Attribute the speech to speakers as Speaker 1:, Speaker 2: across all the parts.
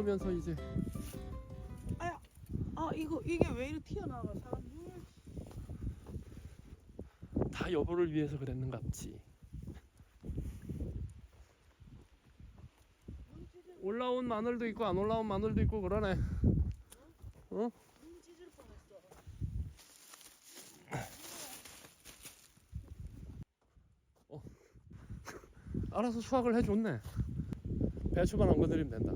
Speaker 1: 먹으면서 이제
Speaker 2: 아야, 이게 왜 이렇게 튀어나와 사람들?
Speaker 1: 다 여보를 위해서 그랬는갑지. 올라온 마늘도 있고 안 올라온 마늘도 있고 그러네. 어?
Speaker 2: 눈 찢을 뻔했어.
Speaker 1: 알아서 수확을 해줬네. 배추만 안 건드리면 된다.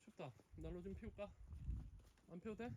Speaker 1: 춥다. 난로 좀 피울까? 안 피워도 돼?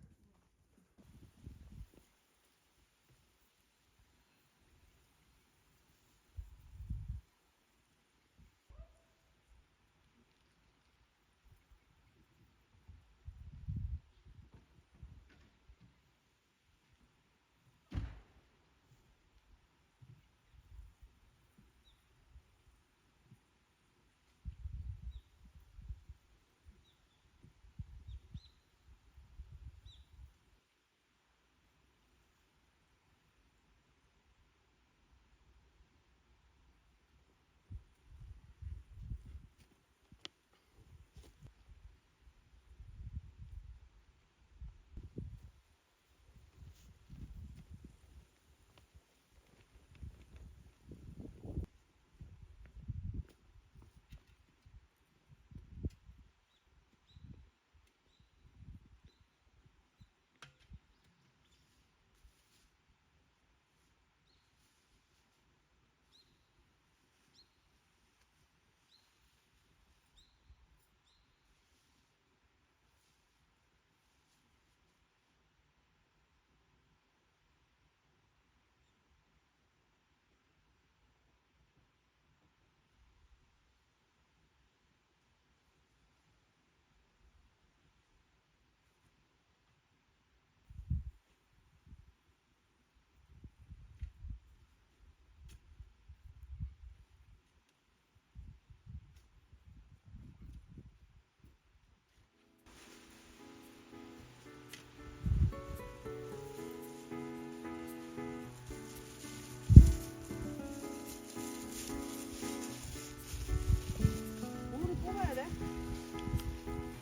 Speaker 2: 물을 뽑아야 돼?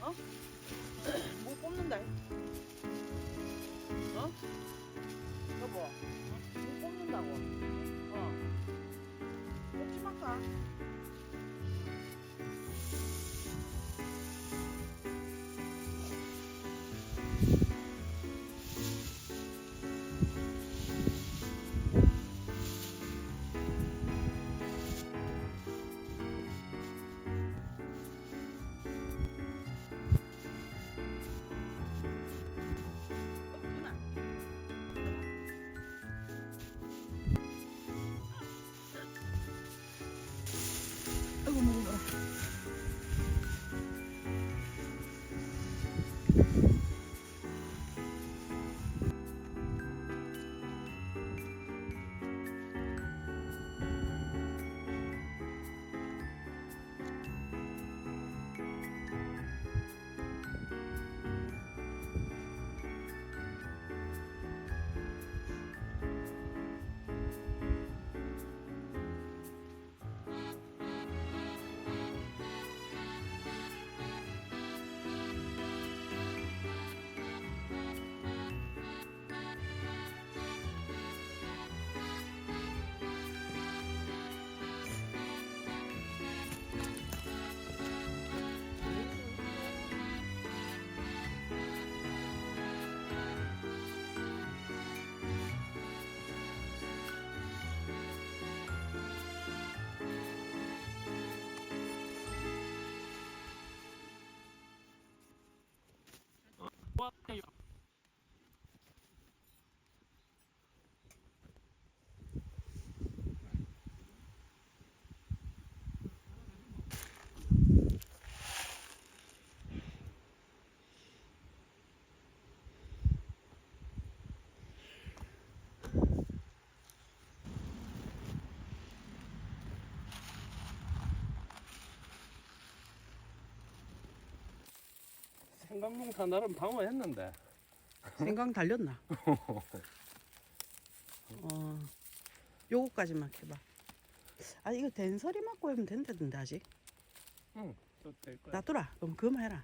Speaker 2: 어? 물 뽑는다. 어? 여보, 물 뽑는다고. 뽑지 말까?
Speaker 1: 생강농사 나름 방어했는데.
Speaker 2: 생강 달렸나? 요거까지만 해봐. 아 이거 된서리 맞고 하면 된다던데 아직.
Speaker 1: 응, 될 거야.
Speaker 2: 놔둬라. 그럼 그만 해라.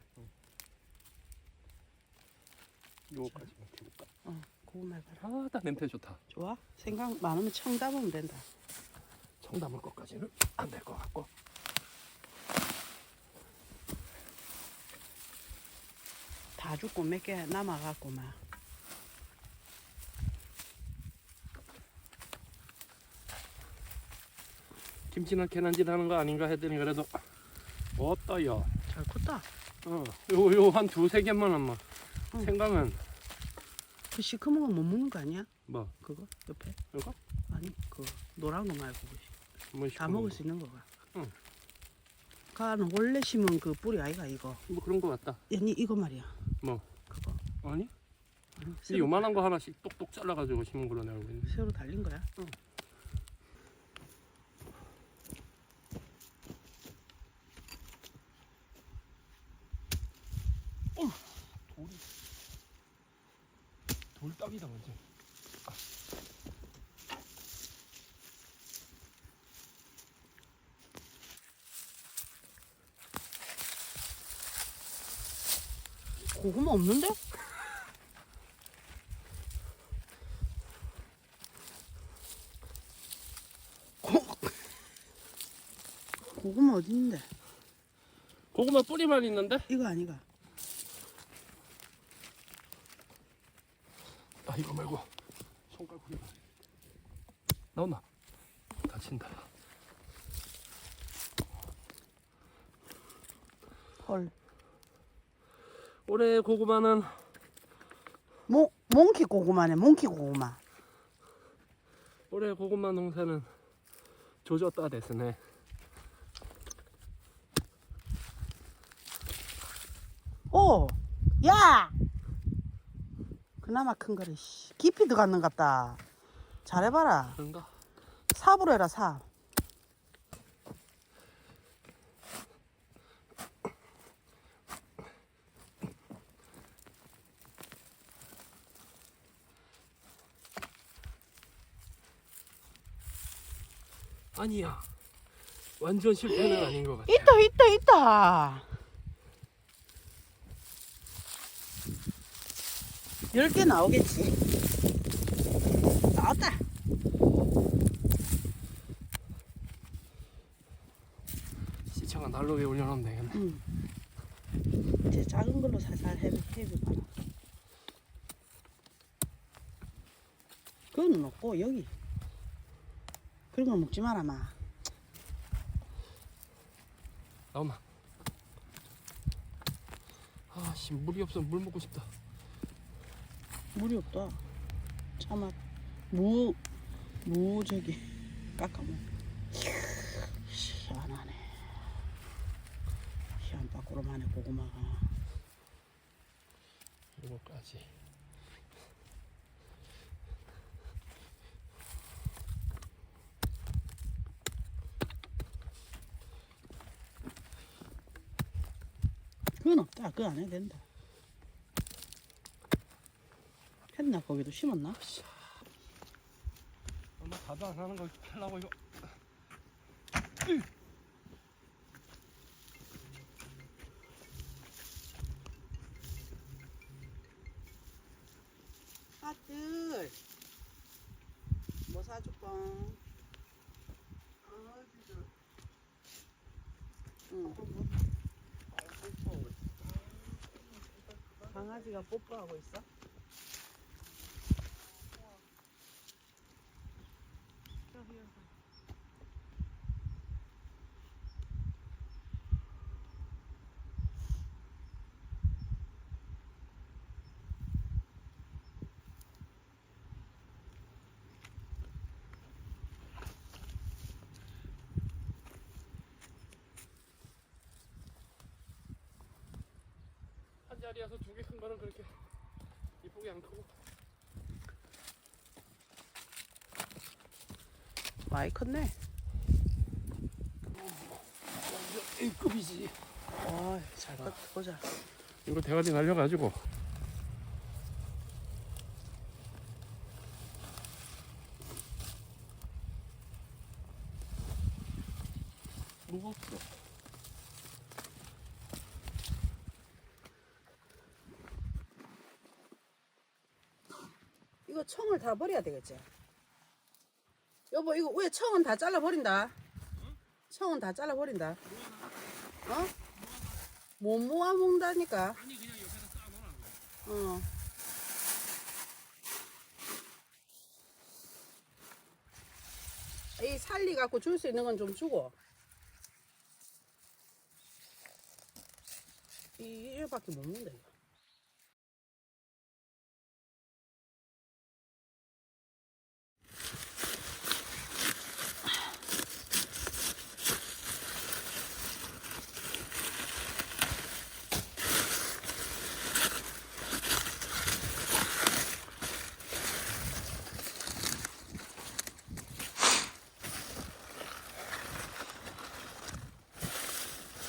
Speaker 1: 요거까지만 해볼까?
Speaker 2: 그거만 해봐라.
Speaker 1: 아나 냄새 좋다.
Speaker 2: 좋아? 생강 많으면 청 담으면 된다.
Speaker 1: 청 담을 것까지는 안 될 것 같고.
Speaker 2: 다 죽고 몇 개 남아갖고 막.
Speaker 1: 김치나 계란짓 하는 거 아닌가 했더니 그래도 어떠요?
Speaker 2: 잘 컸다.
Speaker 1: 요 한 두세 개만 아마.
Speaker 2: 응.
Speaker 1: 생강은
Speaker 2: 그 시커먼 거 못 먹는 거 아니야?
Speaker 1: 뭐
Speaker 2: 그거 옆에?
Speaker 1: 이거?
Speaker 2: 아니 그 노란 거 말고
Speaker 1: 뭐
Speaker 2: 다 먹을 수 있는 거가.
Speaker 1: 응.
Speaker 2: 가는 원래 심은 그 뿌리 아이가 이거.
Speaker 1: 뭐 그런 거 같다.
Speaker 2: 아니 이거 말이야.
Speaker 1: 뭐?
Speaker 2: 그거.
Speaker 1: 아니? 이
Speaker 2: 새로,
Speaker 1: 요만한 거 하나씩 똑똑 잘라가지고 심은 걸로 내가 알고 있는데.
Speaker 2: 새로 달린 거야?
Speaker 1: 응. 돌딱이다 완전.
Speaker 2: 고구마 없는데? 고구마 어디 있는데?
Speaker 1: 고구마 뿌리만 있는데?
Speaker 2: 이거 아니가?
Speaker 1: 아 이거 말고 손가락 뿌리만. 나온나? 다친다.
Speaker 2: 헐.
Speaker 1: 올해 고구마는
Speaker 2: 몽키 고구마네. 몽키 고구마.
Speaker 1: 올해 고구마 농사는 조졌다 됐으네.
Speaker 2: 오! 야! 그나마 큰 거래. 씨. 깊이 들어갔는 것 같다. 잘해봐라.
Speaker 1: 그런가?
Speaker 2: 삽으로 해라 삽.
Speaker 1: 아니야. 완전 실패는 아닌 것 같아.
Speaker 2: 있다. 10개 나오겠지. 나왔다.
Speaker 1: 시청은 난로 위에 올려놓으면 되겠네.
Speaker 2: 응. 이제 작은 걸로 살살 해봐라. 그거는 없고 여기. 그런 거 먹지 마라 마.
Speaker 1: 나오나? 아씨 물이 없어. 물 먹고 싶다.
Speaker 2: 물이 없다. 참아. 저기 깎아먹. 시원하네. 시원 밖으로만해 고구마가.
Speaker 1: 이거까지.
Speaker 2: 그건 없다. 그거 안 해도 된다. 했나? 거기도 심었나?
Speaker 1: 엄마 다도 안 하는 거 하려고 이거.
Speaker 2: 아들 뭐 사줄까? 응. 강아지가 뽀뽀하고 있어?
Speaker 1: 한 자리에서 두 개 큰 거는 그렇게 이쁘게 안 크고.
Speaker 2: 많이 컸네.
Speaker 1: A급이지.
Speaker 2: 잘 컸, 보자.
Speaker 1: 이거 대가리 날려가지고 무겁어.
Speaker 2: 이거 청을 다 버려야 되겠지? 여보, 이거 왜 청은 다 잘라버린다? 청은 다 잘라버린다. 어? 못 모아먹는다니까.
Speaker 1: 아니 그냥 옆에다 쌓아놓으라고.
Speaker 2: 어. 이 살리 갖고 줄 수 있는 건 좀 주고. 이거밖에 못 먹는다, 이거.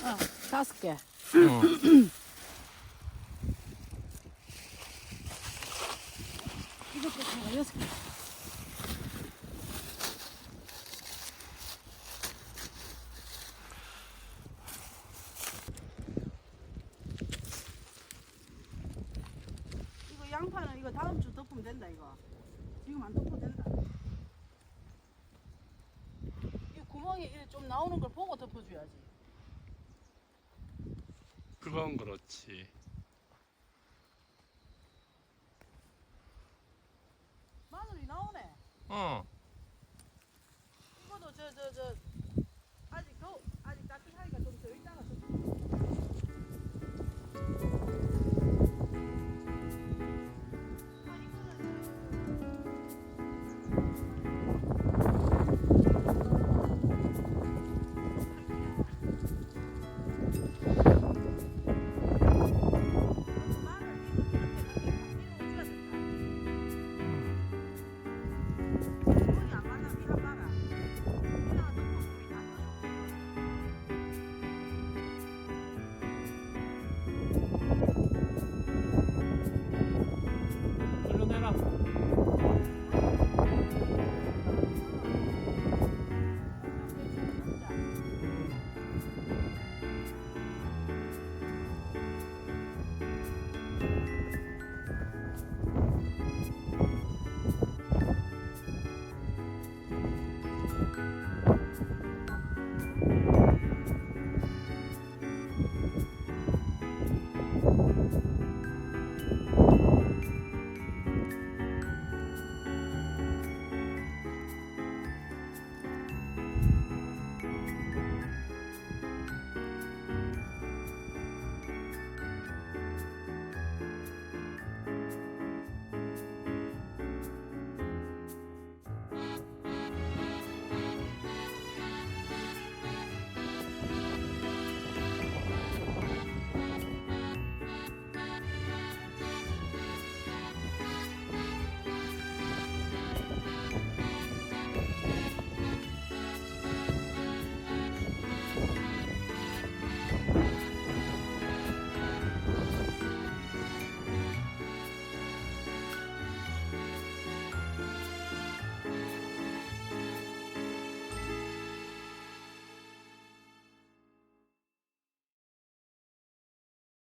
Speaker 2: 어, 5개. 이것도 다 6개. 이거 양파는 이거 다음 주 덮으면 된다, 이거. 지금 안 덮어도 된다. 이 구멍이 이렇게 좀 나오는 걸 보고 덮어줘야지.
Speaker 1: 그건 그렇지.
Speaker 2: 마늘이 나오네.
Speaker 1: 어.